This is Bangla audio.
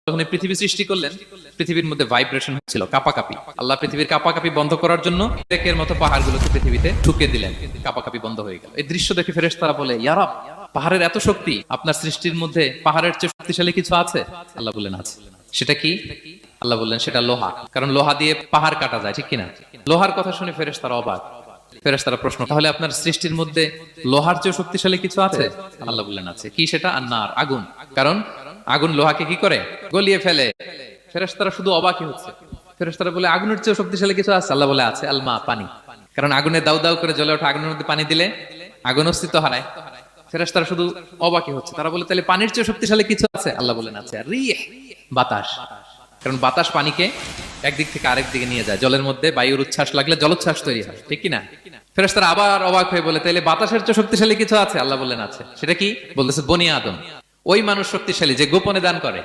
যখন এই পৃথিবী সৃষ্টি করলেন, পৃথিবীর মধ্যে ভাইব্রেশন হচ্ছিল, কাঁপাকাঁপি। আল্লাহ পৃথিবীর কাঁপাকাঁপি বন্ধ করার জন্য মেঘের মতো পাহাড়গুলোকে পৃথিবীতে ঠুকে দিলেন, কাঁপাকাঁপি বন্ধ হয়ে গেল। এই দৃশ্য দেখে ফেরেশতারা বলে, ইয়া রব, পাহাড়ের এত শক্তি, আপনার সৃষ্টির মধ্যে পাহাড়ের চেয়ে শক্তিশালী কিছু আছে? আল্লাহ বললেন আছে। সেটা কি? আল্লাহ বললেন সেটা লোহা, কারণ লোহা দিয়ে পাহাড় কাটা যায়, ঠিক কিনা? লোহার কথা শুনে ফেরেশতারা অবাক। ফেরেশতারা প্রশ্ন, তাহলে আপনার সৃষ্টির মধ্যে লোহার চেয়ে শক্তিশালী কিছু আছে? আল্লাহ বললেন আছে। কি সেটা? আন্নার, আগুন। কারণ আগুন লোহাকে কি করে? গলিয়ে ফেলে। ফেরেশতারা শুধু অবাকই হচ্ছে। ফেরেশতারা বলে, আগুনের চেয়ে শক্তিশালী কিছু আছে? আল্লাহ বলে আছে, আলমা, পানি। কারণ আগুনে দাউ দাউ করে জ্বলে ওঠা আগুনের মধ্যে পানি দিলে আগুন অস্তিত্ব হারায়। ফেরেশতারা শুধু অবাকই হচ্ছে। তারা বলে, তাহলে পানির চেয়ে শক্তিশালী কিছু আছে? আল্লাহ বলেন আছে, রিহ, বাতাস। কারণ বাতাস পানিকে একদিক থেকে আরেক দিকে নিয়ে যায়। জলের মধ্যে বায়ুর উচ্ছ্বাস লাগলে জলোচ্ছ্বাস তৈরি হয়, ঠিক কি না? ফেরেশতারা আবার অবাক হয়ে বলে, তাইলে বাতাসের চেয়ে শক্তিশালী কিছু আছে? আল্লাহ বললেন আছে। সেটা কি? বলতেছে বনি আদম। ওই মানুষ শক্তিশালী যে গোপনে দান করে।